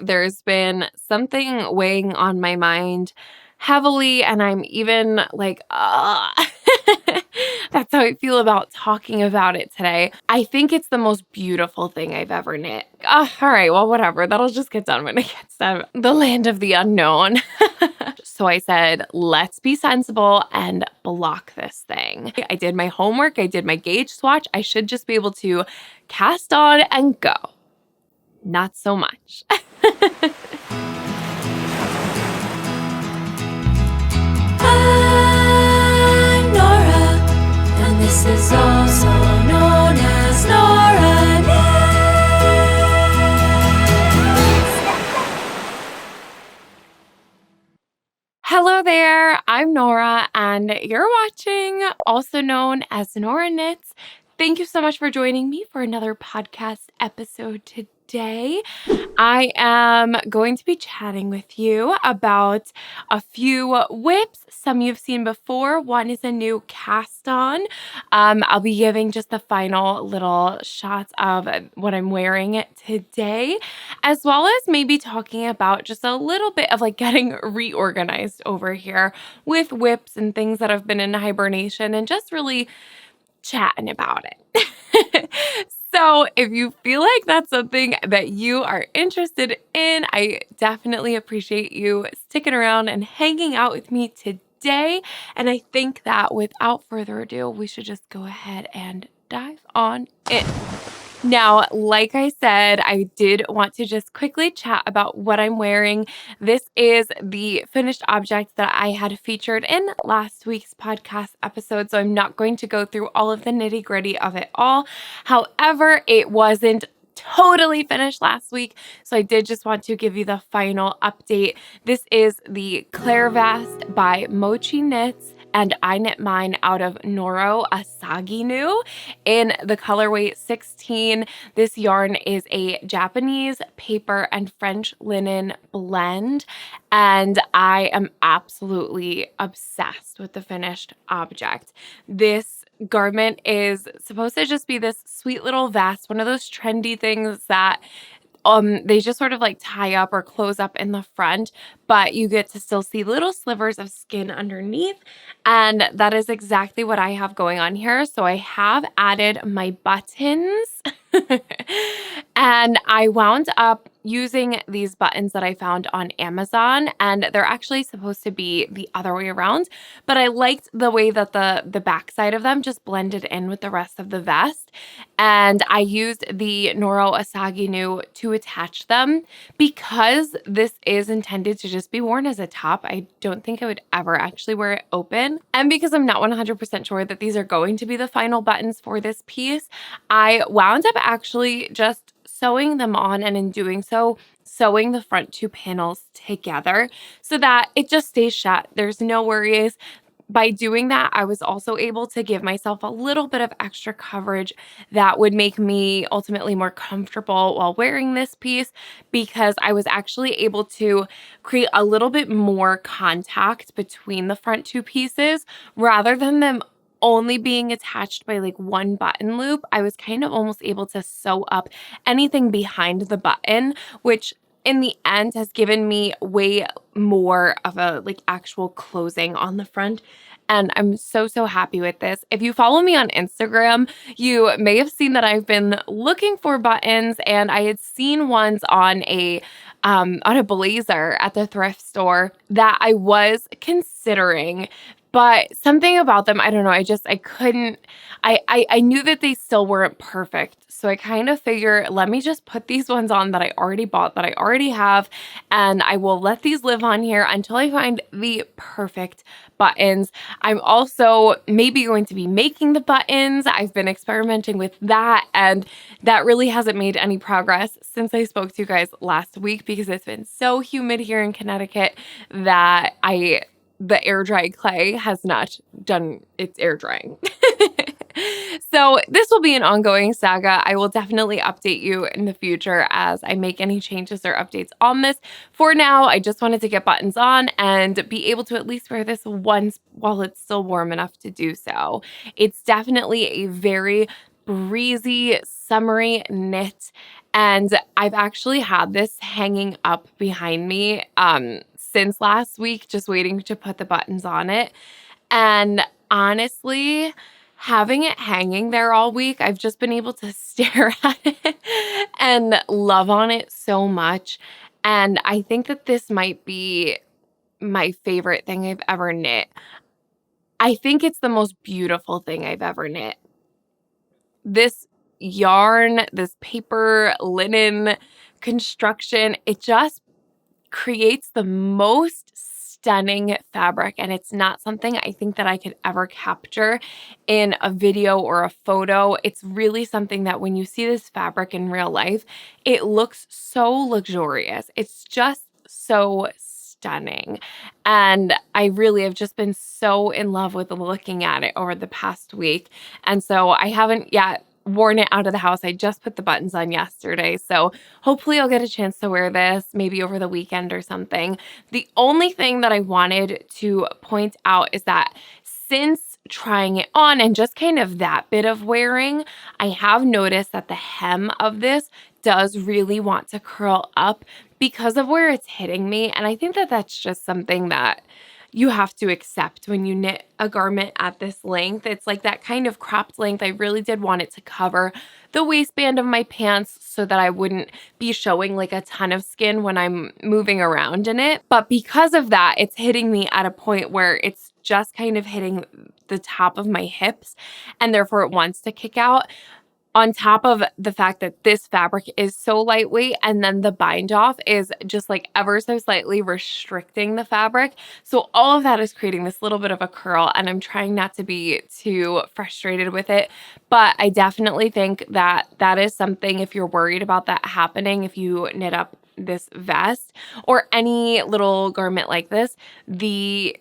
there's been something weighing on my mind heavily, and I'm even like, that's how I feel about talking about it today. I think it's the most beautiful thing I've ever knit. All right, well, whatever. That'll just get done when it gets to the land of the unknown. So I said, let's be sensible and block this thing. I did my homework. I did my gauge swatch. I should just be able to cast on and go. Not so much. I'm Nora, and this is also known as Nora Knits. Hello there, I'm Nora, and you're watching, also known as Nora Knits. Thank you so much for joining me for another podcast episode today. I am going to be chatting with you about a few WIPs, some you've seen before. One is a new cast on. I'll be giving just the final little shots of what I'm wearing today, as well as maybe talking about just a little bit of like getting reorganized over here with WIPs and things that have been in hibernation and just really chatting about it. So if you feel like that's something that you are interested in, I definitely appreciate you sticking around and hanging out with me today. And I think that without further ado, we should just go ahead and dive on in. Now, like I said, I did want to just quickly chat about what I'm wearing. This is the finished object that I had featured in last week's podcast episode, so I'm not going to go through all of the nitty-gritty of it all. However, it wasn't totally finished last week, so I did just want to give you the final update. This is the Clair vest by Mochi Knits, and I knit mine out of Nora Asaginu in the colorway 16. This yarn is a Japanese paper and French linen blend, and I am absolutely obsessed with the finished object. This garment is supposed to just be this sweet little vest, one of those trendy things that they just sort of like tie up or close up in the front, but you get to still see little slivers of skin underneath. And that is exactly what I have going on here. So I have added my buttons and I wound up using these buttons that I found on Amazon, and they're actually supposed to be the other way around, but I liked the way that the back side of them just blended in with the rest of the vest. And I used the Nora Asaginu to attach them because this is intended to just be worn as a top. I don't think I would ever actually wear it open. And because I'm not 100% sure that these are going to be the final buttons for this piece, I wound up actually just sewing them on, and in doing so, sewing the front two panels together so that it just stays shut. There's no worries. By doing that, I was also able to give myself a little bit of extra coverage that would make me ultimately more comfortable while wearing this piece, because I was actually able to create a little bit more contact between the front two pieces rather than them only being attached by like one button loop. I was kind of almost able to sew up anything behind the button, which in the end has given me way more of a like actual closing on the front. And I'm so happy with this. If you follow me on Instagram, you may have seen that I've been looking for buttons, and I had seen ones on a blazer at the thrift store that I was considering. But something about them, I don't know, I couldn't, I knew that they still weren't perfect. So I kind of figure, let me just put these ones on that I already bought, that I already have, and I will let these live on here until I find the perfect buttons. I'm also maybe going to be making the buttons. I've been experimenting with that, and that really hasn't made any progress since I spoke to you guys last week because it's been so humid here in Connecticut that the air dry clay has not done its air drying. So this will be an ongoing saga. I will definitely update you in the future as I make any changes or updates on this. For now, I just wanted to get buttons on and be able to at least wear this once while it's still warm enough to do so. It's definitely a very breezy, summery knit. And I've actually had this hanging up behind me since last week, just waiting to put the buttons on it. And honestly, having it hanging there all week, I've just been able to stare at it and love on it so much. And I think that this might be my favorite thing I've ever knit. I think it's the most beautiful thing I've ever knit. This yarn, this paper, linen construction, it just creates the most stunning fabric, and it's not something I think that I could ever capture in a video or a photo. It's really something that when you see this fabric in real life, it looks so luxurious. It's just so stunning. And I really have just been so in love with looking at it over the past week. And so I haven't yet worn it out of the house. I just put the buttons on yesterday. So hopefully I'll get a chance to wear this maybe over the weekend or something. The only thing that I wanted to point out is that since trying it on and just kind of that bit of wearing, I have noticed that the hem of this does really want to curl up because of where it's hitting me. And I think that that's just something that you have to accept when you knit a garment at this length. It's like that kind of cropped length. I really did want it to cover the waistband of my pants so that I wouldn't be showing like a ton of skin when I'm moving around in it. But because of that, it's hitting me at a point where it's just kind of hitting the top of my hips, and therefore it wants to kick out. On top of the fact that this fabric is so lightweight, and then the bind off is just like ever so slightly restricting the fabric. So all of that is creating this little bit of a curl, and I'm trying not to be too frustrated with it. But I definitely think that that is something, if you're worried about that happening, if you knit up this vest or any little garment like this, the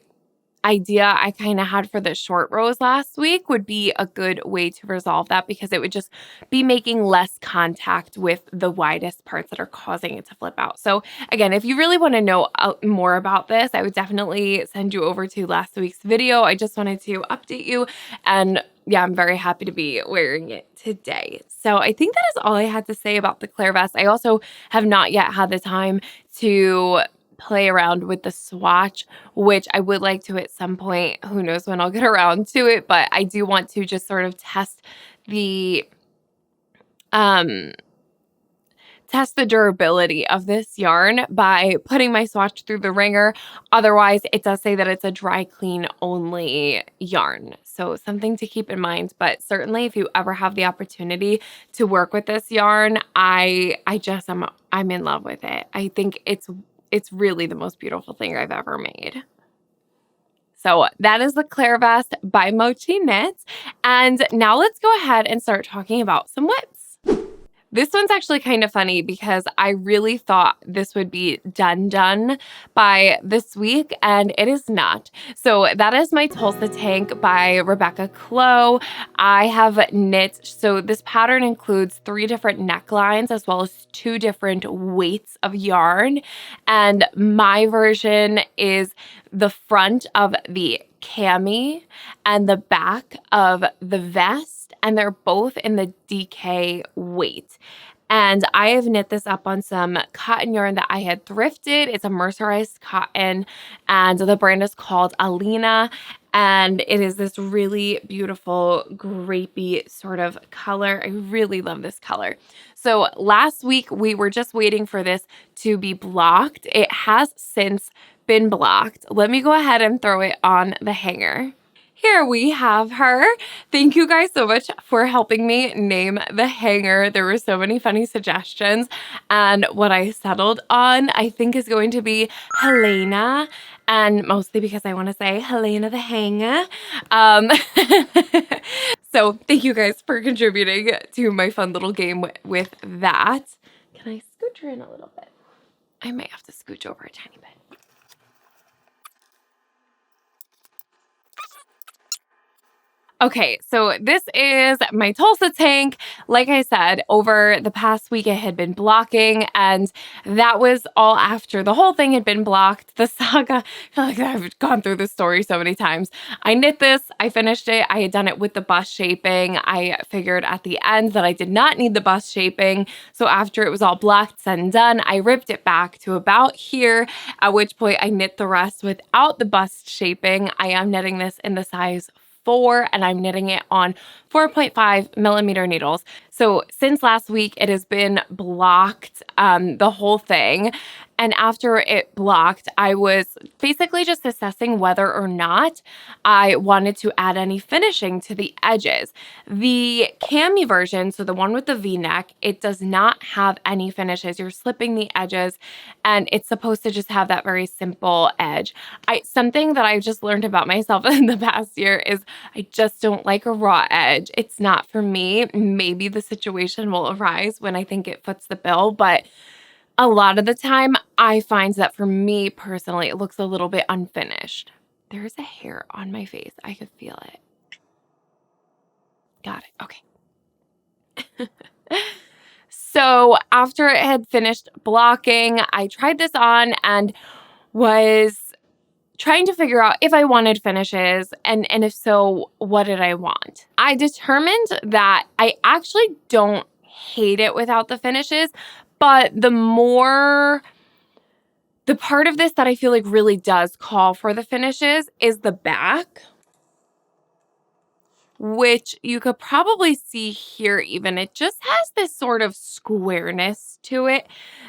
idea I kind of had for the short rows last week would be a good way to resolve that, because it would just be making less contact with the widest parts that are causing it to flip out. So again, if you really want to know more about this, I would definitely send you over to last week's video. I just wanted to update you, and yeah, I'm very happy to be wearing it today. So I think that is all I had to say about the Clair vest. I also have not yet had the time to play around with the swatch, which I would like to at some point. Who knows when I'll get around to it, but I do want to just sort of test the durability of this yarn by putting my swatch through the wringer. Otherwise, it does say that it's a dry clean only yarn. So something to keep in mind, but certainly if you ever have the opportunity to work with this yarn, I'm in love with it. I think it's really the most beautiful thing I've ever made. So that is the Clair vest by Mochi Knits. And now let's go ahead and start talking about some WIPS. This one's actually kind of funny because I really thought this would be done by this week, and it is not. So that is my Tulsa tank by Rebecca Clow. I have knit, so this pattern includes 3 different necklines as well as 2 different weights of yarn. And my version is the front of the cami and the back of the vest, and they're both in the DK weight. And I have knit this up on some cotton yarn that I had thrifted. It's a mercerized cotton, and the brand is called Alina. And it is this really beautiful grapey sort of color. I really love this color. So last week we were just waiting for this to be blocked. It has since been blocked. Let me go ahead and throw it on the hanger. Here we have her. Thank you guys so much for helping me name the hanger. There were so many funny suggestions, and what I settled on I think is going to be Helena, and mostly because I want to say Helena the hanger. So thank you guys for contributing to my fun little game with that. Can I scooch her in a little bit? I might have to scooch over a tiny bit. Okay, so this is my Tulsa tank. Like I said, over the past week, it had been blocking, and that was all after the whole thing had been blocked. The saga, I feel like I've gone through this story so many times. I knit this, I finished it, I had done it with the bust shaping. I figured at the end that I did not need the bust shaping. So after it was all blocked, said and done, I ripped it back to about here, at which point I knit the rest without the bust shaping. I am knitting this in the size 4 and I'm knitting it on 4.5 millimeter needles. So since last week, it has been blocked, the whole thing. And after it blocked, I was basically just assessing whether or not I wanted to add any finishing to the edges. The cami version, so the one with the V-neck, it does not have any finishes. You're slipping the edges and it's supposed to just have that very simple edge. Something that I've just learned about myself in the past year is I just don't like a raw edge. It's not for me. Maybe the situation will arise when I think it foots the bill, but a lot of the time I find that for me personally, it looks a little bit unfinished. There's a hair on my face. I could feel it. Got it. Okay. So after it had finished blocking, I tried this on and was trying to figure out if I wanted finishes and if so, what did I want? I determined that I actually don't hate it without the finishes, but the part of this that I feel like really does call for the finishes is the back, which you could probably see here even. It just has this sort of squareness to it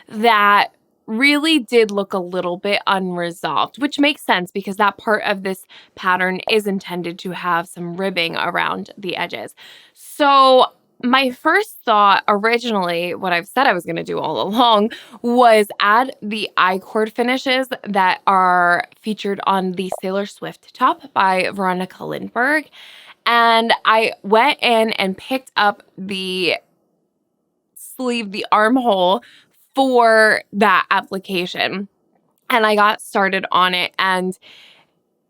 that really did look a little bit unresolved, which makes sense because that part of this pattern is intended to have some ribbing around the edges. So my first thought originally, what I've said I was going to do all along, was add the I-cord finishes that are featured on the Sailor Swift top by Veronica Lindbergh. And I went in and picked up the sleeve, the armhole for that application. And I got started on it. And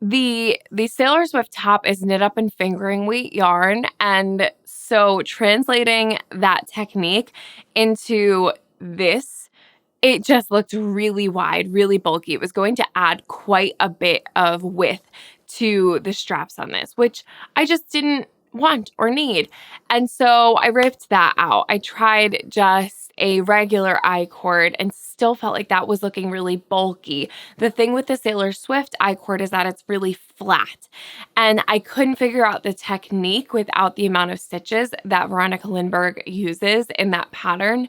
the Sailor Swift top is knit up in fingering weight yarn. And so translating that technique into this, it just looked really wide, really bulky. It was going to add quite a bit of width to the straps on this, which I just didn't want or need. And so I ripped that out. I tried just a regular I-cord and still felt like that was looking really bulky. The thing with the Sailor Swift I-cord is that it's really flat. And I couldn't figure out the technique without the amount of stitches that Veronica Lindbergh uses in that pattern.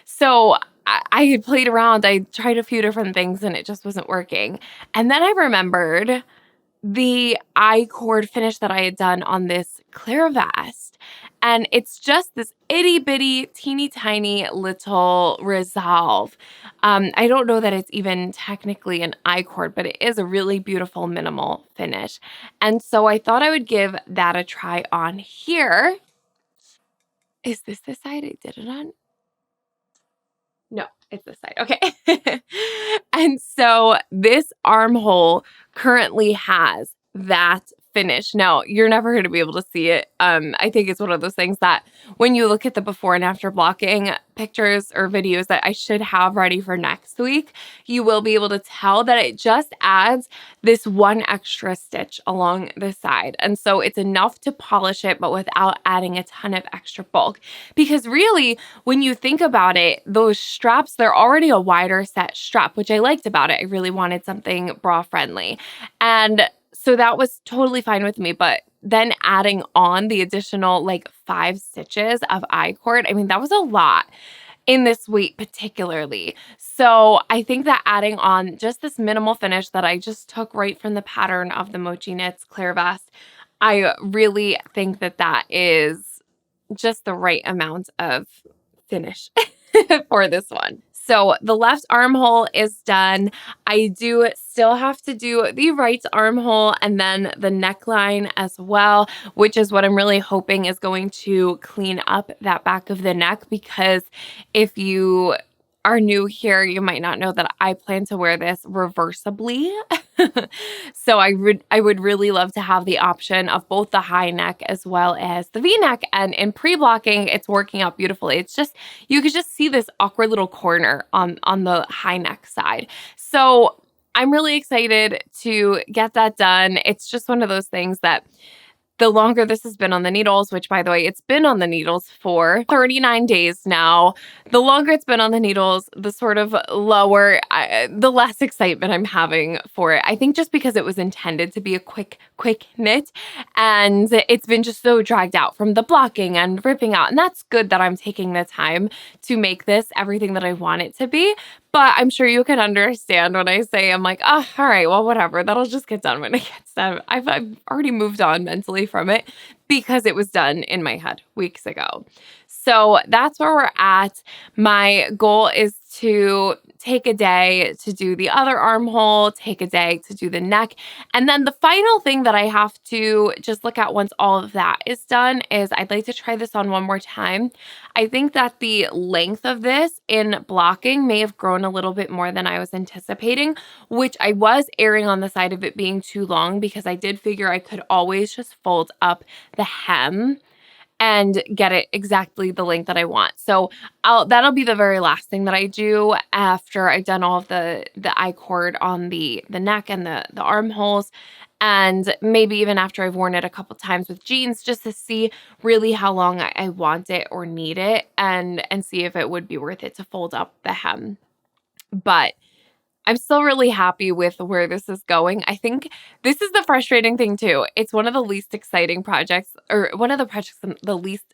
So I had played around. I tried a few different things and it just wasn't working. And then I remembered the I-cord finish that I had done on this Clair vest. And it's just this itty bitty, teeny tiny little resolve. I don't know that it's even technically an I-cord, but it is a really beautiful minimal finish. And so I thought I would give that a try on here. Is this the side I did it on? No, it's this side. Okay. And so this armhole currently has that finish. Now, you're never going to be able to see it. I think it's one of those things that when you look at the before and after blocking pictures or videos that I should have ready for next week, you will be able to tell that it just adds this one extra stitch along the side. And so it's enough to polish it, but without adding a ton of extra bulk. Because really, when you think about it, those straps, they're already a wider set strap, which I liked about it. I really wanted something bra friendly. And so that was totally fine with me. But then adding on the additional like 5 stitches of I-cord, I mean, that was a lot in this weight particularly. So I think that adding on just this minimal finish that I just took right from the pattern of the Mochi Knits Clair vest, I really think that that is just the right amount of finish for this one. So the left armhole is done. I do still have to do the right armhole and then the neckline as well, which is what I'm really hoping is going to clean up that back of the neck, because if you are new here, you might not know that I plan to wear this reversibly. So I would really love to have the option of both the high neck as well as the V-neck. And in pre-blocking, it's working out beautifully. It's just, you could just see this awkward little corner on the high neck side. So I'm really excited to get that done. It's just one of those things that the longer this has been on the needles, which by the way, it's been on the needles for 39 days now, the longer it's been on the needles, the sort of the less excitement I'm having for it. I think just because it was intended to be a quick knit, and it's been just so dragged out from the blocking and ripping out. And that's good that I'm taking the time to make this everything that I want it to be. But I'm sure you can understand when I say, I'm like, oh, all right, well, whatever. That'll just get done when it gets done. I've already moved on mentally from it because it was done in my head weeks ago. So that's where we're at. My goal is to take a day to do the other armhole, take a day to do the neck. And then the final thing that I have to just look at once all of that is done is I'd like to try this on one more time. I think that the length of this in blocking may have grown a little bit more than I was anticipating, which I was erring on the side of it being too long because I did figure I could always just fold up the hem and get it exactly the length that I want. So that'll be the very last thing that I do after I've done all of the I-cord on the neck and the armholes. And maybe even after I've worn it a couple times with jeans, just to see really how long I want it or need it, and see if it would be worth it to fold up the hem. But I'm still really happy with where this is going. I think this is the frustrating thing too. It's one of the least exciting projects, or one of the projects I'm the least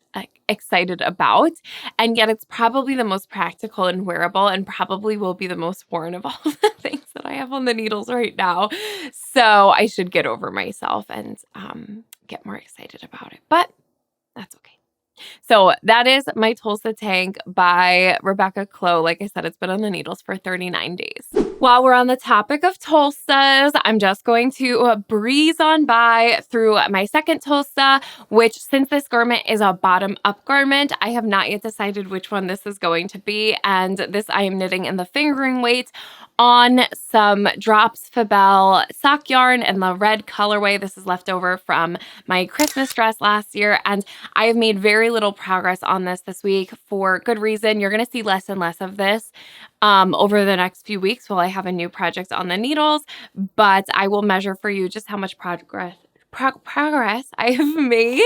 excited about. And yet it's probably the most practical and wearable, and probably will be the most worn of all the things that I have on the needles right now. So I should get over myself and get more excited about it. But that's okay. So that is my Tulsa tank by Rebecca Clow. Like I said, it's been on the needles for 39 days. While we're on the topic of Tulsas, I'm just going to breeze on by through my second Tulsa, which, since this garment is a bottom-up garment, I have not yet decided which one this is going to be. And this I am knitting in the fingering weight on some Drops Fabelle sock yarn in the red colorway. This is left over from my Christmas dress last year, and I have made very little progress on this week for good reason. You're going to see less and less of this over the next few weeks while I have a new project on the needles, but I will measure for you just how much progress I have made.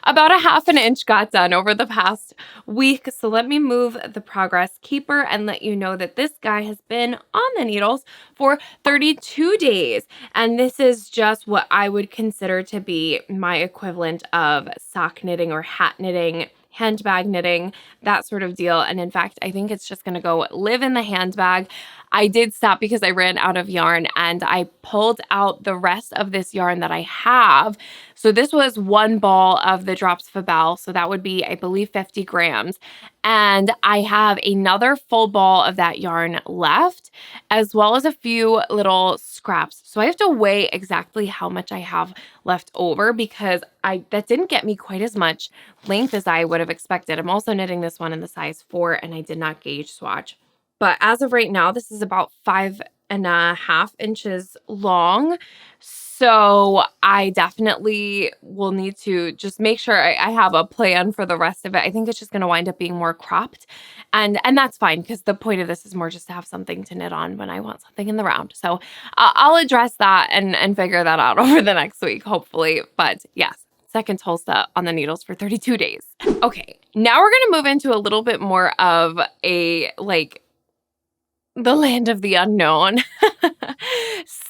About a half an inch got done over the past week. So let me move the progress keeper and let you know that this guy has been on the needles for 32 days. And this is just what I would consider to be my equivalent of sock knitting or hat knitting, handbag knitting, that sort of deal. And in fact, I think it's just going to go live in the handbag. I did stop because I ran out of yarn, and I pulled out the rest of this yarn that I have. So this was one ball of the Drops Fabelle. So that would be, I believe, 50 grams. And I have another full ball of that yarn left, as well as a few little scraps. So I have to weigh exactly how much I have left over, because that didn't get me quite as much length as I would have expected. I'm also knitting this one in the size 4, and I did not gauge swatch. But as of right now, this is about 5.5 inches long. So I definitely will need to just make sure I have a plan for the rest of it. I think it's just going to wind up being more cropped. And that's fine, because the point of this is more just to have something to knit on when I want something in the round. So I'll address that and figure that out over the next week, hopefully. But yes, second Tulsa on the needles for 32 days. Okay, now we're going to move into a little bit more of a, the land of the unknown.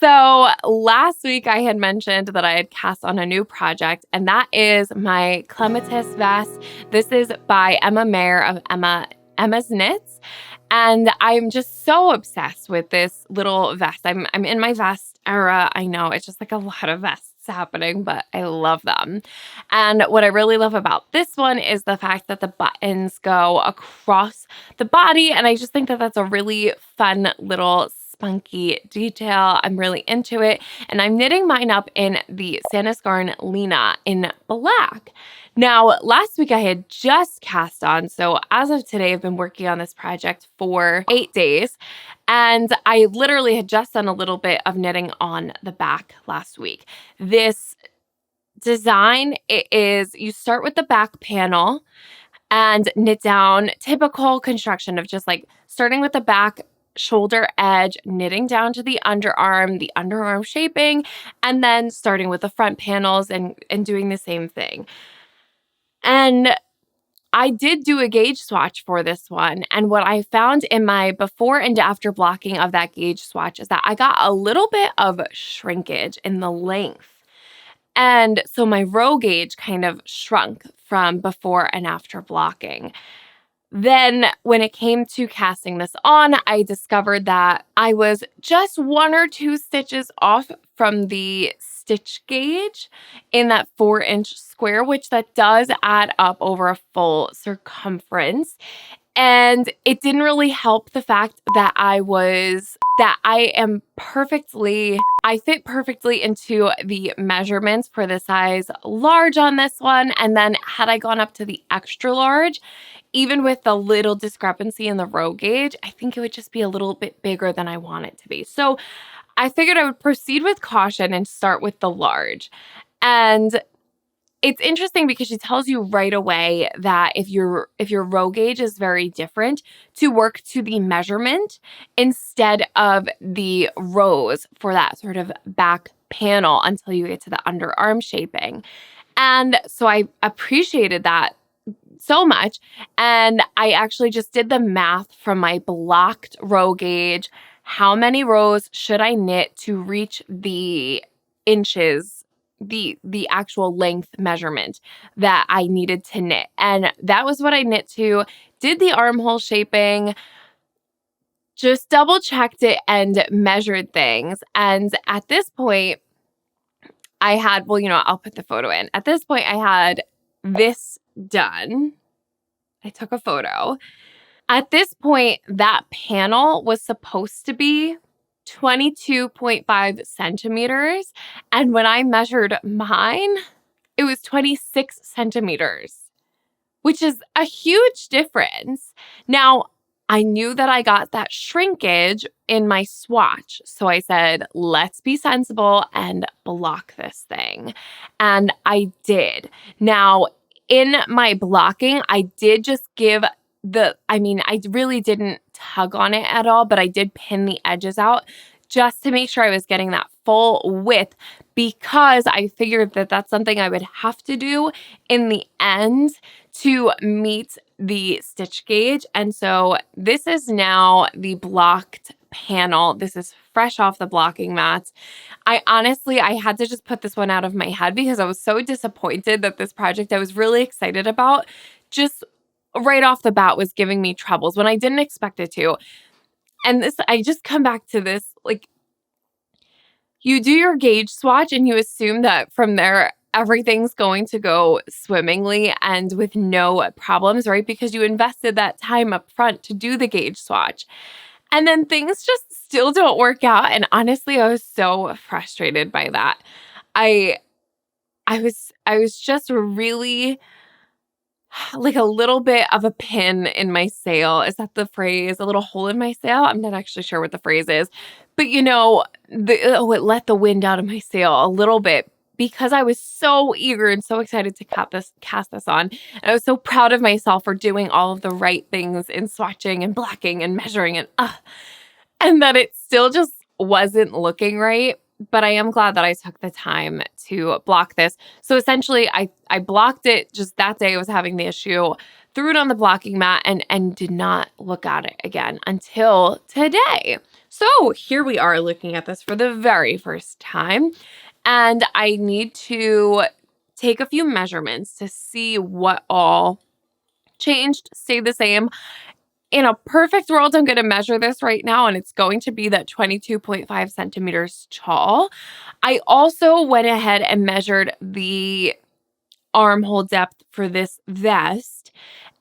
So last week I had mentioned that I had cast on a new project, and that is my Clematis vest. This is by Emma Mayer of Emma's Knits. And I'm just so obsessed with this little vest. I'm in my vest era. I know it's just like a lot of vests happening, but I love them. And what I really love about this one is the fact that the buttons go across the body. And I just think that that's a really fun little spunky detail. I'm really into it. And I'm knitting mine up in the Sanascarn Lena in black. Now, last week I had just cast on. So as of today, I've been working on this project for 8 days. And I literally had just done a little bit of knitting on the back last week. This design, it is, you start with the back panel and knit down, typical construction of just like starting with the back shoulder edge, knitting down to the underarm shaping, and then starting with the front panels and doing the same thing. And I did do a gauge swatch for this one. And what I found in my before and after blocking of that gauge swatch is that I got a little bit of shrinkage in the length. And so my row gauge kind of shrunk from before and after blocking. Then when it came to casting this on, I discovered that I was just 1 or 2 stitches off from the stitch gauge in that 4-inch square, which that does add up over a full circumference. And it didn't really help the fact that I fit perfectly into the measurements for the size large on this one. And then had I gone up to the extra large, even with the little discrepancy in the row gauge, I think it would just be a little bit bigger than I want it to be. So I figured I would proceed with caution and start with the large. And it's interesting because she tells you right away that if your row gauge is very different, to work to the measurement instead of the rows for that sort of back panel until you get to the underarm shaping. And so I appreciated that so much. And I actually just did the math from my blocked row gauge. How many rows should I knit to reach the inches, the actual length measurement that I needed to knit? And that was what I knit to, did the armhole shaping, just double checked it and measured things. And at this point, I had, I'll put the photo in. At this point, I had this done. I took a photo. At this point, that panel was supposed to be 22.5 centimeters. And when I measured mine, it was 26 centimeters, which is a huge difference. Now, I knew that I got that shrinkage in my swatch. So I said, let's be sensible and block this thing. And I did. Now, in my blocking, I did just give I really didn't tug on it at all, but I did pin the edges out just to make sure I was getting that full width, because I figured that that's something I would have to do in the end to meet the stitch gauge. And so this is now the blocked panel. This is fresh off the blocking mats. I had to just put this one out of my head because I was so disappointed that this project I was really excited about just right off the bat was giving me troubles when I didn't expect it to. And I just come back to this, like, you do your gauge swatch and you assume that from there, everything's going to go swimmingly and with no problems, right? Because you invested that time up front to do the gauge swatch. And then things just still don't work out. And honestly, I was so frustrated by that. I was just really like a little bit of a pin in my sail. Is that the phrase? A little hole in my sail? I'm not actually sure what the phrase is. But it let the wind out of my sail a little bit because I was so eager and so excited to cast this on. And I was so proud of myself for doing all of the right things in swatching and blocking and measuring and that it still just wasn't looking right. But I am glad that I took the time to block this. So essentially, I blocked it just that day I was having the issue, threw it on the blocking mat, and did not look at it again until today. So here we are looking at this for the very first time. And I need to take a few measurements to see what all changed, stayed the same. In a perfect world, I'm going to measure this right now, and it's going to be that 22.5 centimeters tall. I also went ahead and measured the armhole depth for this vest.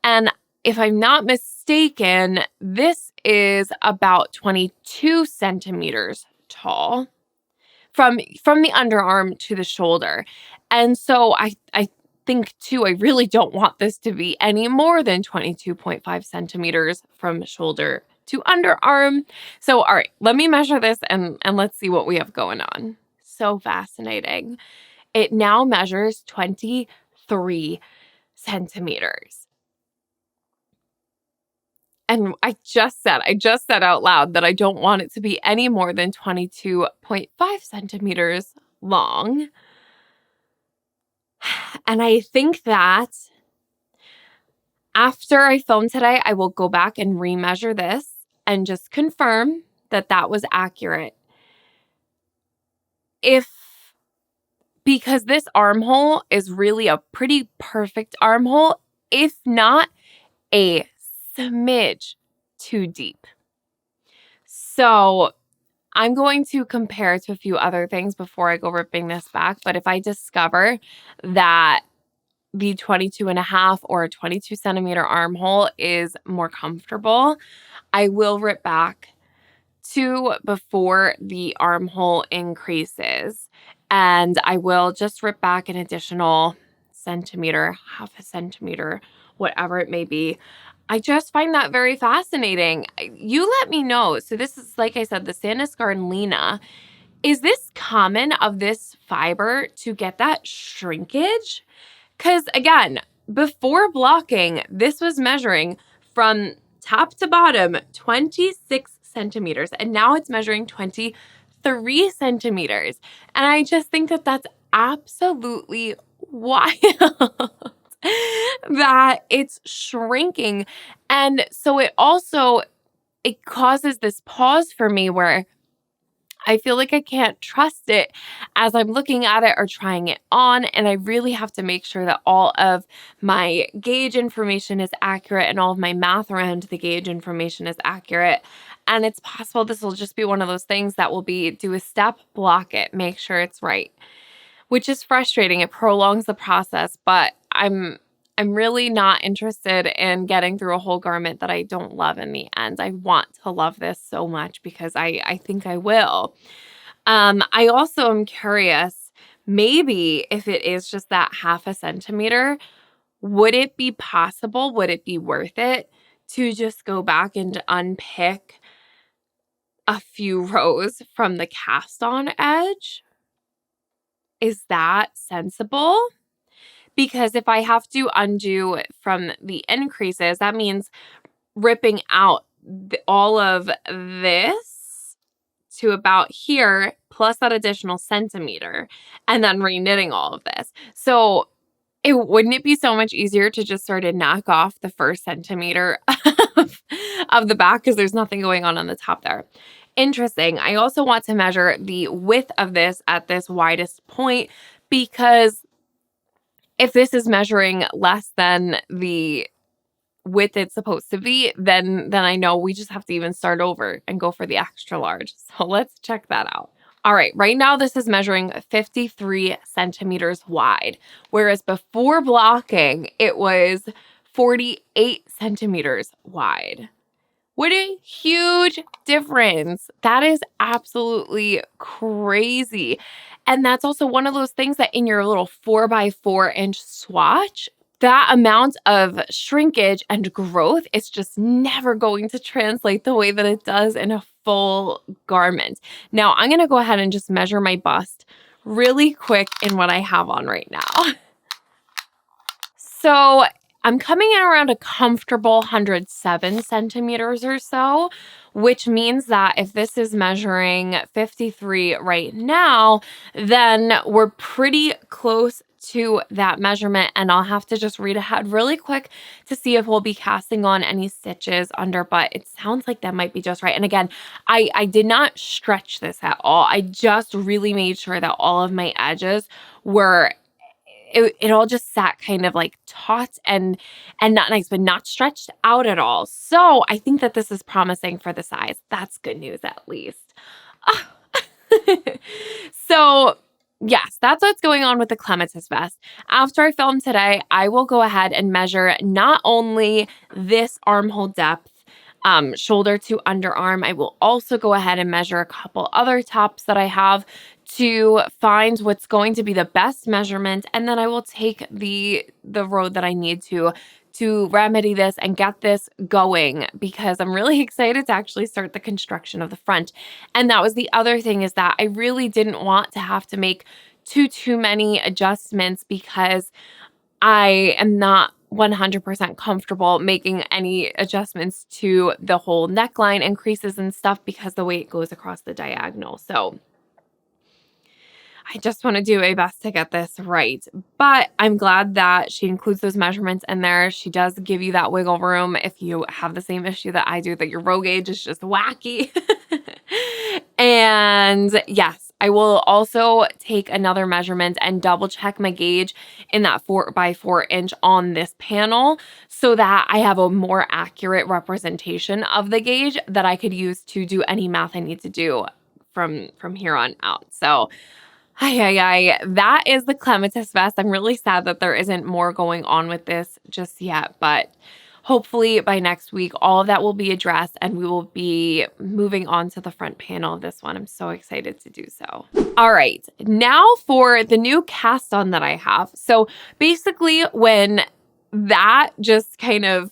And if I'm not mistaken, this is about 22 centimeters tall from the underarm to the shoulder. And so I think too, I really don't want this to be any more than 22.5 centimeters from shoulder to underarm. So, all right, let me measure this and let's see what we have going on. So fascinating. It now measures 23 centimeters. And I just said out loud that I don't want it to be any more than 22.5 centimeters long. And I think that after I film today, I will go back and remeasure this and just confirm that that was accurate. Because this armhole is really a pretty perfect armhole, if not a smidge too deep. So I'm going to compare to a few other things before I go ripping this back. But if I discover that the 22.5 or 22 centimeter armhole is more comfortable, I will rip back to before the armhole increases. And I will just rip back an additional centimeter, half a centimeter, whatever it may be. I just find that very fascinating. You let me know. So this is, like I said, the Sanascarnlina. Is this common of this fiber to get that shrinkage? Because again, before blocking, this was measuring from top to bottom 26 centimeters, and now it's measuring 23 centimeters. And I just think that that's absolutely wild that it's shrinking. And so it causes this pause for me where I feel like I can't trust it as I'm looking at it or trying it on. And I really have to make sure that all of my gauge information is accurate and all of my math around the gauge information is accurate. And it's possible this will just be one of those things that will be do a step, block it, make sure it's right, which is frustrating. It prolongs the process, but I'm really not interested in getting through a whole garment that I don't love in the end. I want to love this so much because I think I will. I also am curious, maybe if it is just that half a centimeter, would it be possible, would it be worth it to just go back and unpick a few rows from the cast on edge? Is that sensible? Because if I have to undo from the increases, that means ripping out all of this to about here, plus that additional centimeter, and then reknitting all of this. So wouldn't it be so much easier to just sort of knock off the first centimeter of the back because there's nothing going on the top there? Interesting. I also want to measure the width of this at this widest point, because if this is measuring less than the width it's supposed to be, then I know we just have to even start over and go for the extra large. So let's check that out. All right, right now this is measuring 53 centimeters wide, whereas before blocking, it was 48 centimeters wide. What a huge difference. That is absolutely crazy. And that's also one of those things that in your little 4x4-inch swatch, that amount of shrinkage and growth is just never going to translate the way that it does in a full garment. Now, I'm going to go ahead and just measure my bust really quick in what I have on right now. So I'm coming in around a comfortable 107 centimeters or so, which means that if this is measuring 53 right now, then we're pretty close to that measurement. And I'll have to just read ahead really quick to see if we'll be casting on any stitches under, but it sounds like that might be just right. And again, I did not stretch this at all. I just really made sure that all of my edges were it all just sat kind of like taut and not nice, but not stretched out at all. So I think that this is promising for the size. That's good news, at least. So yes, that's what's going on with the Clematis vest. After I film today, I will go ahead and measure not only this armhole depth, shoulder to underarm. I will also go ahead and measure a couple other tops that I have to find what's going to be the best measurement. And then I will take the road that I need to remedy this and get this going, because I'm really excited to actually start the construction of the front. And that was the other thing, is that I really didn't want to have to make too many adjustments, because I am not 100% comfortable making any adjustments to the whole neckline and creases and stuff, because the way it goes across the diagonal. So I just want to do my best to get this right. But I'm glad that she includes those measurements in there. She does give you that wiggle room if you have the same issue that I do, that your row gauge is just wacky. And yes, I will also take another measurement and double check my gauge in that 4x4 inch on this panel, so that I have a more accurate representation of the gauge that I could use to do any math I need to do from here on out. So that is the Clematis vest. I'm really sad that there isn't more going on with this just yet, but hopefully by next week, all of that will be addressed and we will be moving on to the front panel of this one. I'm so excited to do so. All right, now for the new cast on that I have. So basically, when that just kind of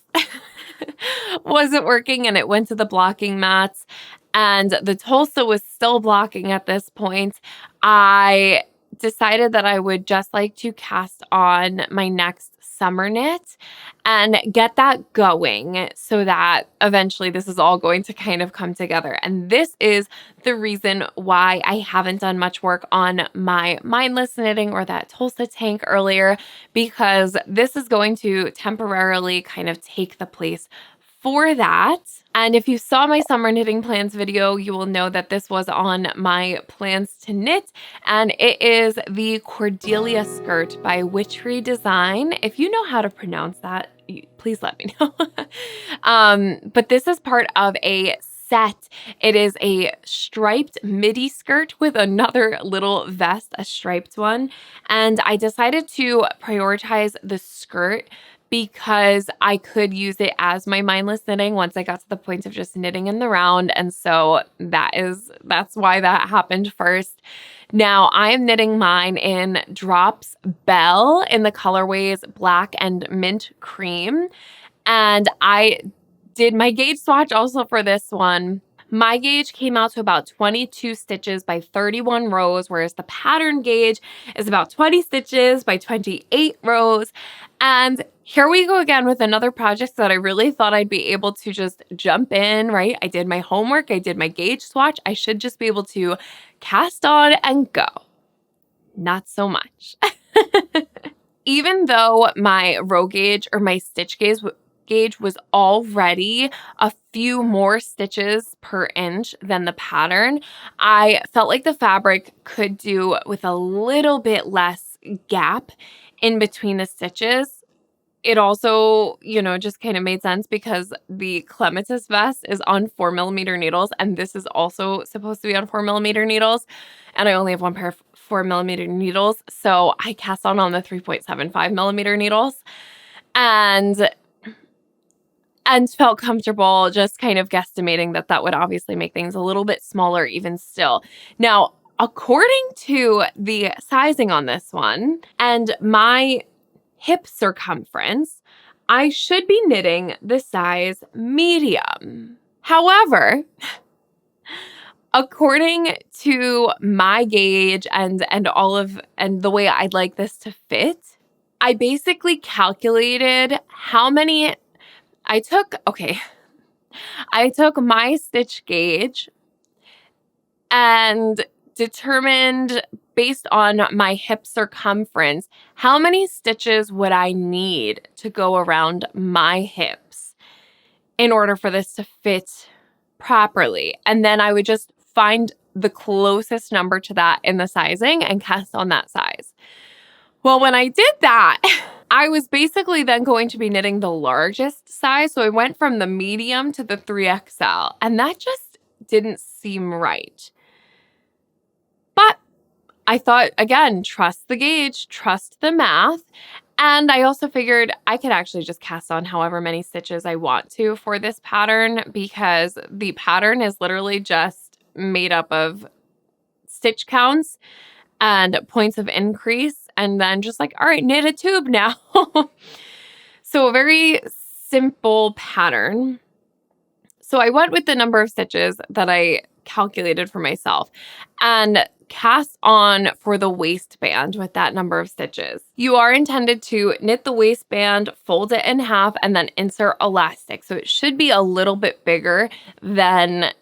wasn't working and it went to the blocking mats, and the Tulsa was still blocking at this point, I decided that I would just like to cast on my next summer knit and get that going, so that eventually this is all going to kind of come together. And this is the reason why I haven't done much work on my mindless knitting or that Tulsa tank earlier, because this is going to temporarily kind of take the place for that. And if you saw my summer knitting plans video, you will know that this was on my plans to knit, and it is the Cordelia skirt by Witchery Design. If you know how to pronounce that, please let me know. But this is part of a set. It is a striped midi skirt with another little vest, a striped one. And I decided to prioritize the skirt because I could use it as my mindless knitting once I got to the point of just knitting in the round. And so that's why that happened first. Now I'm knitting mine in Drops Belle in the colorways Black and Mint Cream. And I did my gauge swatch also for this one. My gauge came out to about 22 stitches by 31 rows, whereas the pattern gauge is about 20 stitches by 28 rows. And here we go again with another project that I really thought I'd be able to just jump in, right? I did my homework, I did my gauge swatch. I should just be able to cast on and go. Not so much. Even though my row gauge or my stitch gauge was already a few more stitches per inch than the pattern, I felt like the fabric could do with a little bit less gap in between the stitches. It also, just kind of made sense because the Clematis vest is on 4mm needles, and this is also supposed to be on 4mm needles, and I only have one pair of 4mm needles, so I cast on the 3.75mm needles, and felt comfortable just kind of guesstimating that would obviously make things a little bit smaller even still. Now, according to the sizing on this one and my hip circumference, I should be knitting the size medium. However, according to my gauge and the way I'd like this to fit, I basically calculated how many I took my stitch gauge and determined, based on my hip circumference, how many stitches would I need to go around my hips in order for this to fit properly. And then I would just find the closest number to that in the sizing and cast on that size. Well, when I did that, I was basically then going to be knitting the largest size. So I went from the medium to the 3XL, and that just didn't seem right. But I thought, again, trust the gauge, trust the math. And I also figured I could actually just cast on however many stitches I want to for this pattern, because the pattern is literally just made up of stitch counts and points of increase, and then just like, all right, knit a tube now. So a very simple pattern. So I went with the number of stitches that I calculated for myself and cast on for the waistband with that number of stitches. You are intended to knit the waistband, fold it in half, and then insert elastic. So it should be a little bit bigger than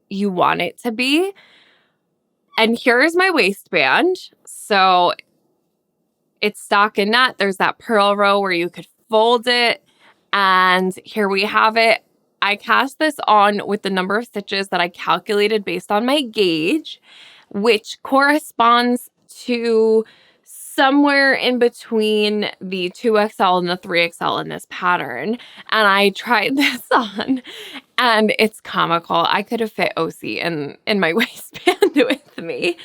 you want it to be. And here's my waistband. So it's stockinette. There's that purl row where you could fold it. And here we have it. I cast this on with the number of stitches that I calculated based on my gauge, which corresponds to somewhere in between the 2XL and the 3XL in this pattern. And I tried this on, and it's comical. I could have fit OC in my waistband with me.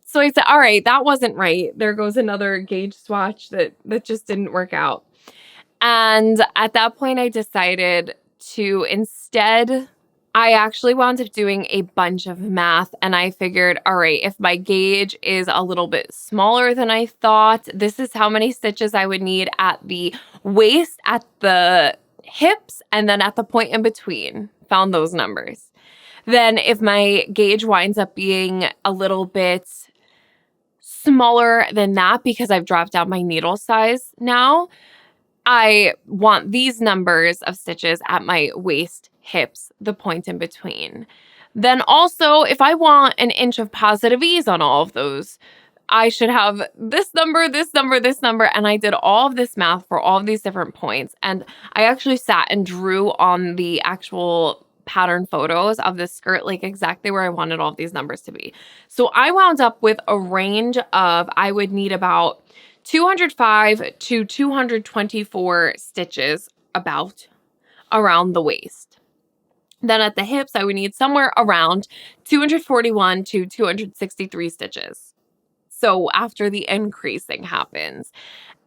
So I said, all right, that wasn't right. There goes another gauge swatch that just didn't work out. And at that point, I decided to instead, I actually wound up doing a bunch of math, and I figured, all right, if my gauge is a little bit smaller than I thought, this is how many stitches I would need at the waist, at the hips, and then at the point in between. Found those numbers. Then if my gauge winds up being a little bit smaller than that because I've dropped down my needle size now, I want these numbers of stitches at my waist, hips, the point in between. Then also, if I want an inch of positive ease on all of those, I should have this number, this number, this number. And I did all of this math for all of these different points. And I actually sat and drew on the actual pattern photos of this skirt, like exactly where I wanted all of these numbers to be. So I wound up with a range of, I would need about 205 to 224 stitches around the waist. Then at the hips, I would need somewhere around 241 to 263 stitches. So after the increasing happens.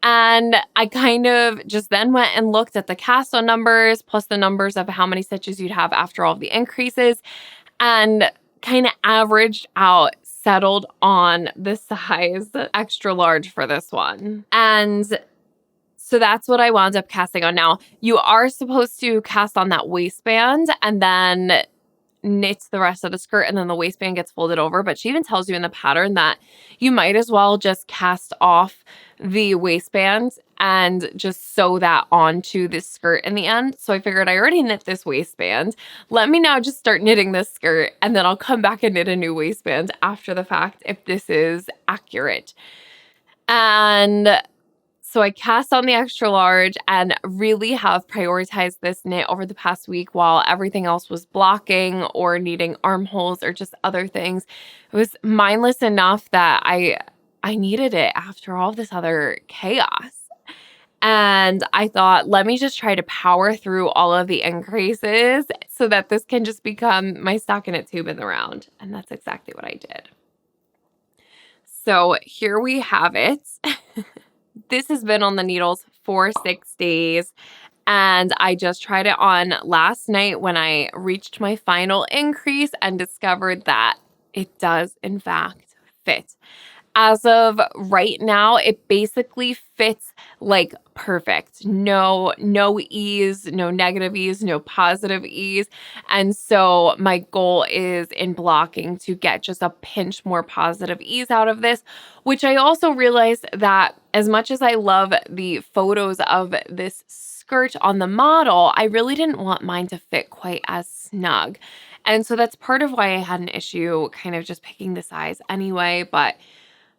And I kind of just then went and looked at the cast on numbers plus the numbers of how many stitches you'd have after all of the increases, and kind of averaged out, settled on the size extra large for this one. And so that's what I wound up casting on. Now, you are supposed to cast on that waistband and then knit the rest of the skirt, and then the waistband gets folded over. But she even tells you in the pattern that you might as well just cast off the waistband and just sew that onto this skirt in the end. So I figured I already knit this waistband. Let me now just start knitting this skirt, and then I'll come back and knit a new waistband after the fact if this is accurate. And so I cast on the extra large and really have prioritized this knit over the past week while everything else was blocking or needing armholes or just other things. It was mindless enough that I needed it after all this other chaos. And I thought, let me just try to power through all of the increases so that this can just become my stockinette tube in the round. And that's exactly what I did. So here we have it. This has been on the needles for 6 days, and I just tried it on last night when I reached my final increase and discovered that it does in fact fit. As of right now, it basically fits like perfect. No ease, no negative ease, no positive ease. And so my goal is in blocking to get just a pinch more positive ease out of this, which I also realized that as much as I love the photos of this skirt on the model, I really didn't want mine to fit quite as snug. And so that's part of why I had an issue kind of just picking the size anyway. But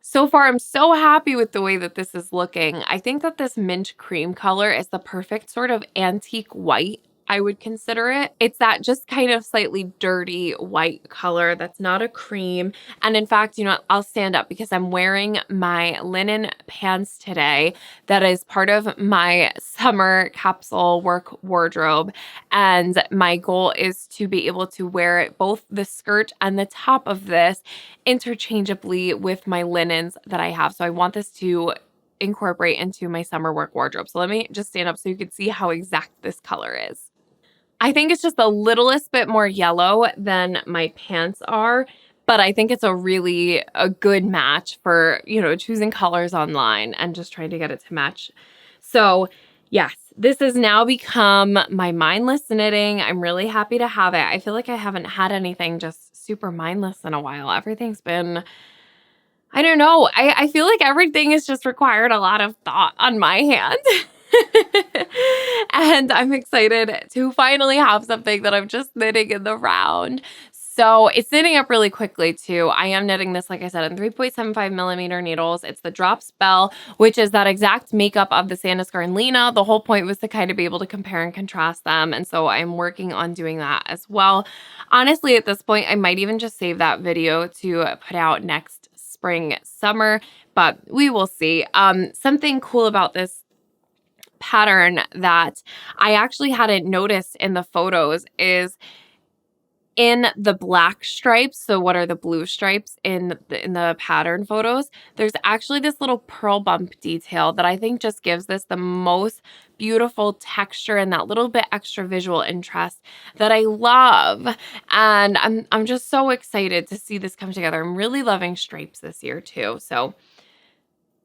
so far, I'm so happy with the way that this is looking. I think that this mint cream color is the perfect sort of antique white, I would consider it. It's that just kind of slightly dirty white color that's not a cream. And in fact, you know, I'll stand up because I'm wearing my linen pants today. That is part of my summer capsule work wardrobe. And my goal is to be able to wear it, both the skirt and the top of this, interchangeably with my linens that I have. So I want this to incorporate into my summer work wardrobe. So let me just stand up so you can see how exact this color is. I think it's just the littlest bit more yellow than my pants are, but I think it's a good match for, choosing colors online and just trying to get it to match. So yes, this has now become my mindless knitting. I'm really happy to have it. I feel like I haven't had anything just super mindless in a while. Everything's been, I don't know. I feel like everything has just required a lot of thought on my hand. And I'm excited to finally have something that I'm just knitting in the round. So it's knitting up really quickly too. I am knitting this, like I said, in 3.75 millimeter needles. It's the Drop Spell, which is that exact makeup of the Sandisker and Lena. The whole point was to kind of be able to compare and contrast them. And so I'm working on doing that as well. Honestly, at this point, I might even just save that video to put out next spring, summer, but we will see. Something cool about this pattern that I actually hadn't noticed in the photos is in the black stripes. So what are the blue stripes in the pattern photos? There's actually this little pearl bump detail that I think just gives this the most beautiful texture and that little bit extra visual interest that I love. And I'm just so excited to see this come together. I'm really loving stripes this year too. So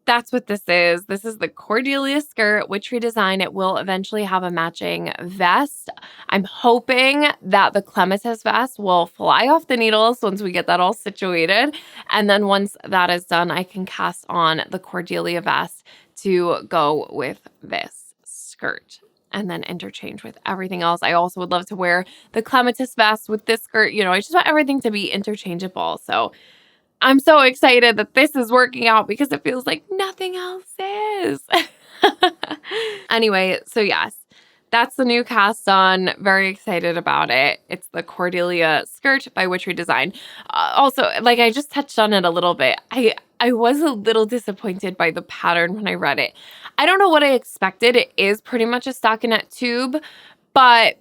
that's what this is. This is the Cordelia skirt, which redesign. It will eventually have a matching vest. I'm hoping that the Clematis vest will fly off the needles once we get that all situated. And then once that is done, I can cast on the Cordelia vest to go with this skirt and then interchange with everything else. I also would love to wear the Clematis vest with this skirt. I just want everything to be interchangeable. So I'm so excited that this is working out because it feels like nothing else is. Anyway, so yes, that's the new cast on. Very excited about it. It's the Cordelia skirt by Witchery Design. Also, like I just touched on it a little bit. I was a little disappointed by the pattern when I read it. I don't know what I expected. It is pretty much a stockinette tube, but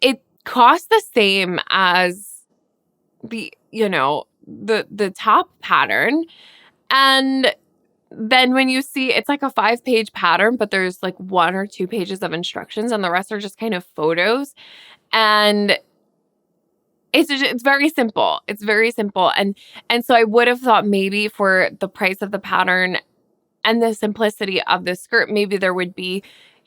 it costs the same as the top pattern. And then when you see, it's like a 5-page pattern, but there's like 1 or 2 pages of instructions and the rest are just kind of photos. And it's very simple. It's very simple. And so I would have thought maybe for the price of the pattern and the simplicity of the skirt, maybe there would be,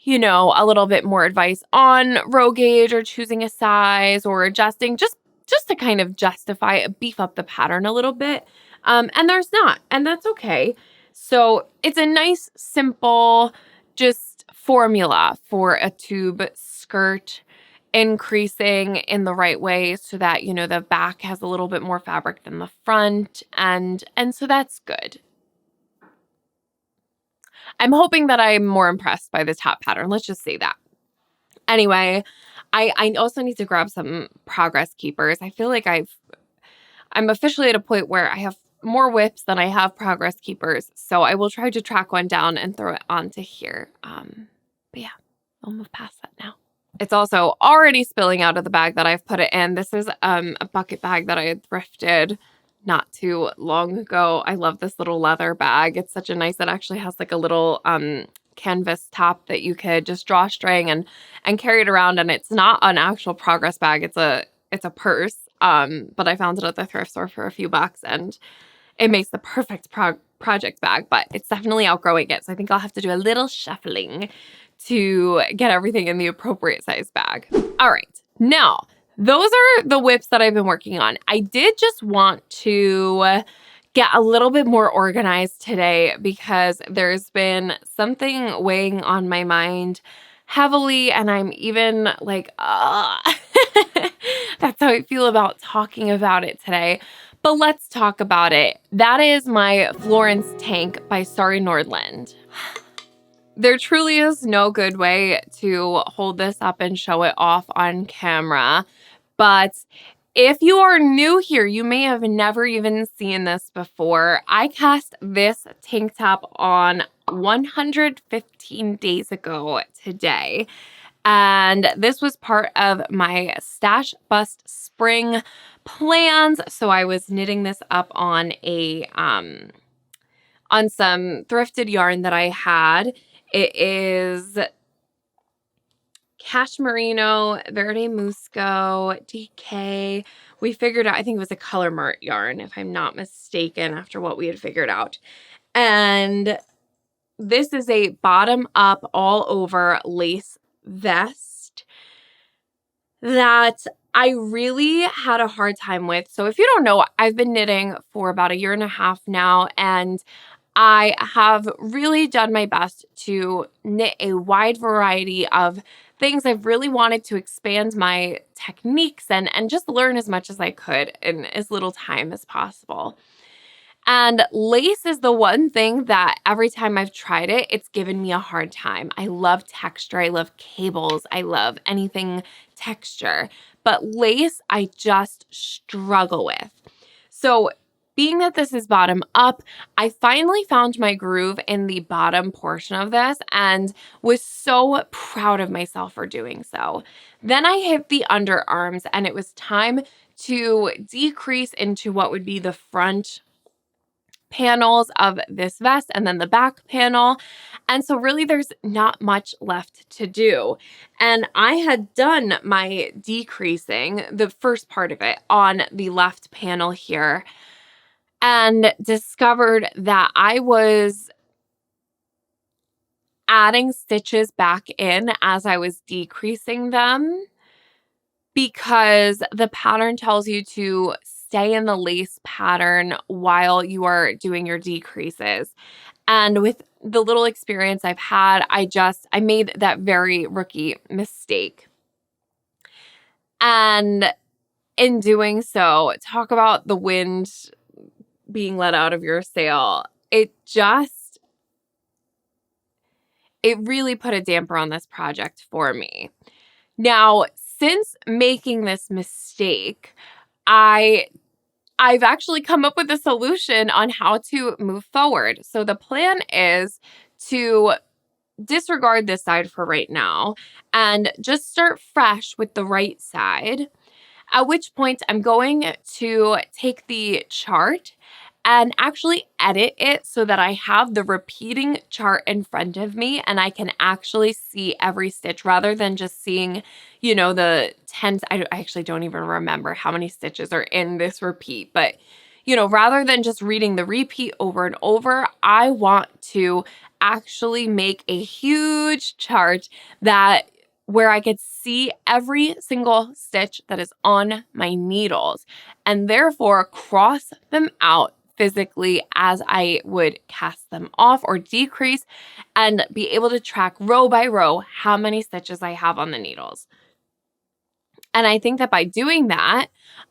a little bit more advice on row gauge or choosing a size or adjusting, just to kind of justify it, beef up the pattern a little bit. And there's not, and that's okay. So it's a nice, simple, just formula for a tube skirt, increasing in the right way so that, the back has a little bit more fabric than the front. And so that's good. I'm hoping that I'm more impressed by the top pattern. Let's just say that. Anyway, I also need to grab some progress keepers. I feel like I'm officially at a point where I have more WIPS than I have progress keepers. So I will try to track one down and throw it onto here. But yeah, I'll move past that now. It's also already spilling out of the bag that I've put it in. This is a bucket bag that I had thrifted not too long ago. I love this little leather bag. It's such a nice, it actually has like a little canvas top that you could just drawstring and carry it around. And it's not an actual progress bag. It's a purse. But I found it at the thrift store for a few bucks and it makes the perfect project bag, but it's definitely outgrowing it. So I think I'll have to do a little shuffling to get everything in the appropriate size bag. All right. Now, those are the WIPs that I've been working on. I did just want to get a little bit more organized today because there's been something weighing on my mind heavily and I'm even like, that's how I feel about talking about it today. But let's talk about it. That is my Florence tank by Starry Nordland. There truly is no good way to hold this up and show it off on camera. But if you are new here, you may have never even seen this before. I cast this tank top on 115 days ago today. And this was part of my Stash Bust spring plans. So I was knitting this up on on some thrifted yarn that I had. It is Cashmerino, Verde Musco, DK. We figured out, I think it was a Color Mart yarn, if I'm not mistaken, after what we had figured out. And this is a bottom up all over lace vest that I really had a hard time with. So if you don't know, I've been knitting for about a year and a half now, and I have really done my best to knit a wide variety of things. I've really wanted to expand my techniques and just learn as much as I could in as little time as possible. And lace is the one thing that every time I've tried it, it's given me a hard time. I love texture. I love cables. I love anything texture. But lace, I just struggle with. So being that this is bottom up, I finally found my groove in the bottom portion of this and was so proud of myself for doing so. Then I hit the underarms, and it was time to decrease into what would be the front panels of this vest and then the back panel. And so really there's not much left to do. And I had done my decreasing, the first part of it, on the left panel here, and discovered that I was adding stitches back in as I was decreasing them, because the pattern tells you to stay in the lace pattern while you are doing your decreases. And with the little experience I've had, I made that very rookie mistake. And in doing so, talk about the wind being let out of your sail. It really put a damper on this project for me. Now, since making this mistake, I've actually come up with a solution on how to move forward. So the plan is to disregard this side for right now and just start fresh with the right side, at which point I'm going to take the chart and actually edit it so that I have the repeating chart in front of me and I can actually see every stitch rather than just seeing, the 10, I actually don't even remember how many stitches are in this repeat, but rather than just reading the repeat over and over, I want to actually make a huge chart where I could see every single stitch that is on my needles and therefore cross them out physically as I would cast them off or decrease, and be able to track row by row how many stitches I have on the needles. And I think that by doing that,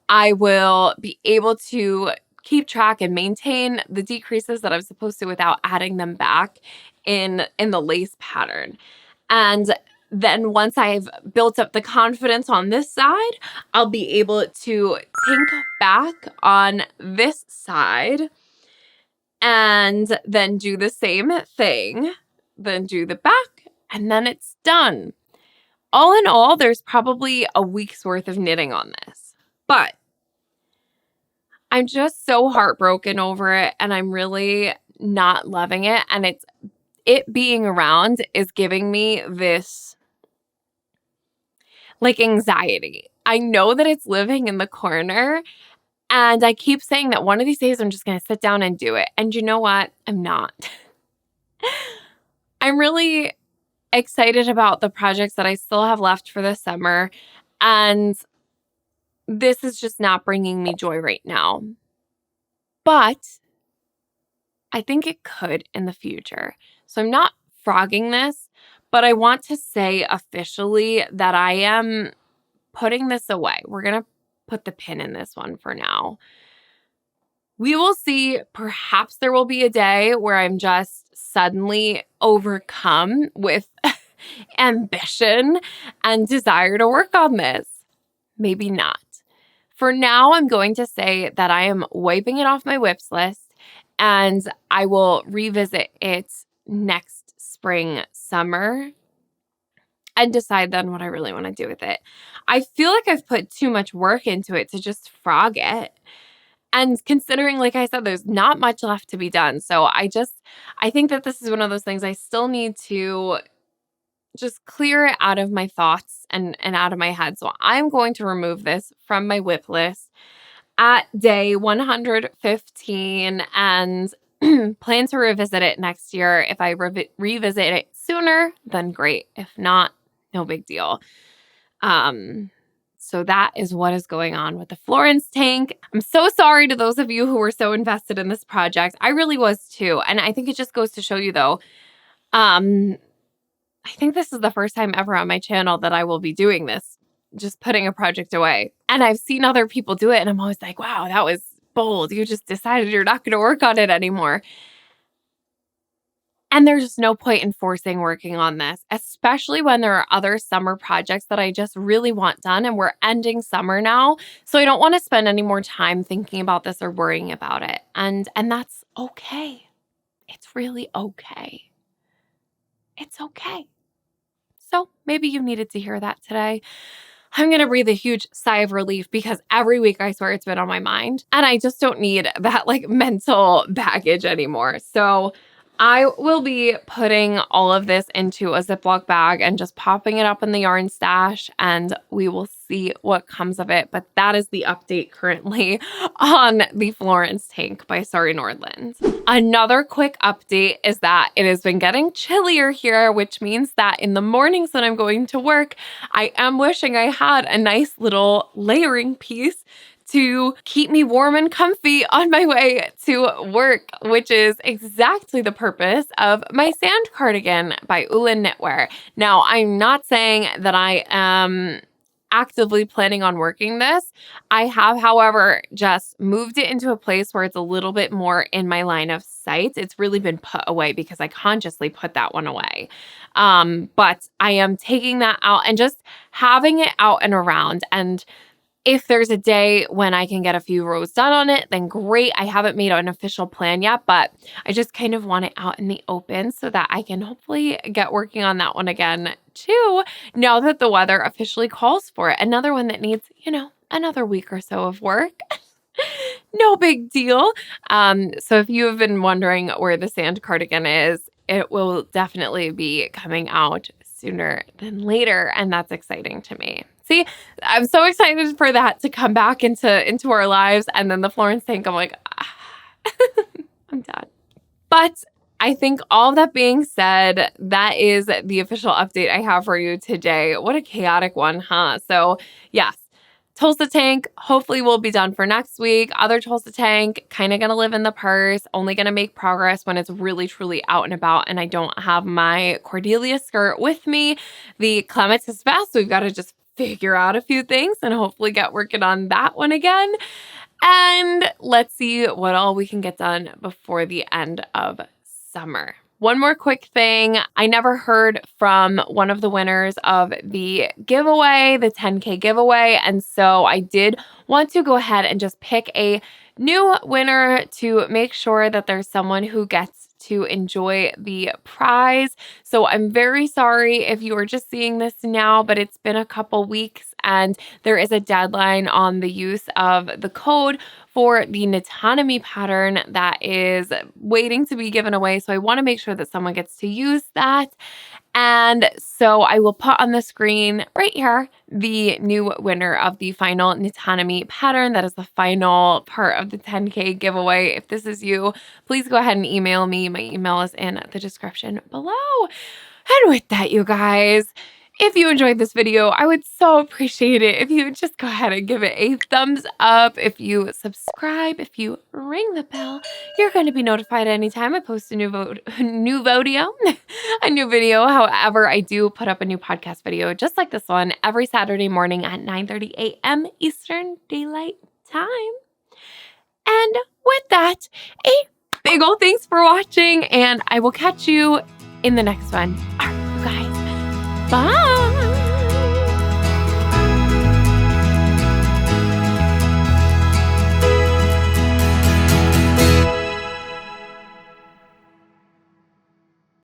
I will be able to keep track and maintain the decreases that I'm supposed to without adding them back in the lace pattern. And then once I've built up the confidence on this side, I'll be able to think back on this side and then do the same thing, then do the back, and then it's done. All in all, there's probably a week's worth of knitting on this, but I'm just so heartbroken over it and I'm really not loving it. And it being around is giving me this anxiety. I know that it's living in the corner, and I keep saying that one of these days I'm just going to sit down and do it. And you know what? I'm not. I'm really excited about the projects that I still have left for the summer, and this is just not bringing me joy right now. But I think it could in the future. So I'm not frogging this, but I want to say officially that I am putting this away. We're going to put the pin in this one for now. We will see. Perhaps there will be a day where I'm just suddenly overcome with ambition and desire to work on this. Maybe not. For now, I'm going to say that I am wiping it off my WIPS list, and I will revisit it next spring, summer, and decide then what I really want to do with it. I feel like I've put too much work into it to just frog it. And considering, like I said, there's not much left to be done. So I think that this is one of those things I still need to just clear it out of my thoughts and out of my head. So I'm going to remove this from my WIP list at day 115 and plan to revisit it next year. If I revisit it sooner, then great. If not, no big deal. So that is what is going on with the Florence tank. I'm so sorry to those of you who were so invested in this project. I really was too. And I think it just goes to show you though, I think this is the first time ever on my channel that I will be doing this, just putting a project away. And I've seen other people do it and I'm always like, wow, that was bold. You just decided you're not going to work on it anymore. And there's no point in forcing working on this, especially when there are other summer projects that I just really want done and we're ending summer now. So I don't want to spend any more time thinking about this or worrying about it. And that's okay. It's really okay. It's okay. So maybe you needed to hear that today. I'm going to breathe a huge sigh of relief because every week I swear it's been on my mind and I just don't need that like mental baggage anymore. So I will be putting all of this into a Ziploc bag and just popping it up in the yarn stash and we will see what comes of it. But that is the update currently on the Florence tank by Sorry Nordland. Another quick update is that it has been getting chillier here, which means that in the mornings when I'm going to work, I am wishing I had a nice little layering piece to keep me warm and comfy on my way to work, which is exactly the purpose of my sand cardigan by Ullin Knitwear. Now, I'm not saying that I am actively planning on working this. I have, however, just moved it into a place where it's a little bit more in my line of sight. It's really been put away because I consciously put that one away. But I am taking that out and just having it out and around. And if there's a day when I can get a few rows done on it, then great. I haven't made an official plan yet, but I just kind of want it out in the open so that I can hopefully get working on that one again too, now that the weather officially calls for it. Another one that needs, another week or so of work. No big deal. So if you have been wondering where the sand cardigan is, it will definitely be coming out sooner than later, and that's exciting to me. See, I'm so excited for that to come back into our lives, and then the Florence tank, I'm like, I'm done. But I think all of that being said, that is the official update I have for you today. What a chaotic one, huh? So yes, Tulsa tank hopefully will be done for next week. Other Tulsa tank kind of going to live in the purse, only going to make progress when it's really truly out and about and I don't have my Cordelia skirt with me. The Clematis vest, we've got to just figure out a few things and hopefully get working on that one again. And let's see what all we can get done before the end of summer. One more quick thing. I never heard from one of the winners of the giveaway, the 10K giveaway. And so I did want to go ahead and just pick a new winner to make sure that there's someone who gets to enjoy the prize. So I'm very sorry if you are just seeing this now, but it's been a couple weeks and there is a deadline on the use of the code for the Knitonomy pattern that is waiting to be given away. So I want to make sure that someone gets to use that. And so I will put on the screen right here the new winner of the final Knitonomy pattern. That is the final part of the 10K giveaway. If this is you, please go ahead and email me. My email is in the description below. And with that, you guys, if you enjoyed this video, I would so appreciate it if you would just go ahead and give it a thumbs up. If you subscribe, if you ring the bell, you're going to be notified anytime I post a new video. However, I do put up a new podcast video just like this one every Saturday morning at 9:30 a.m. Eastern Daylight Time. And with that, a big ol' thanks for watching, and I will catch you in the next one. All right, you guys. Bye.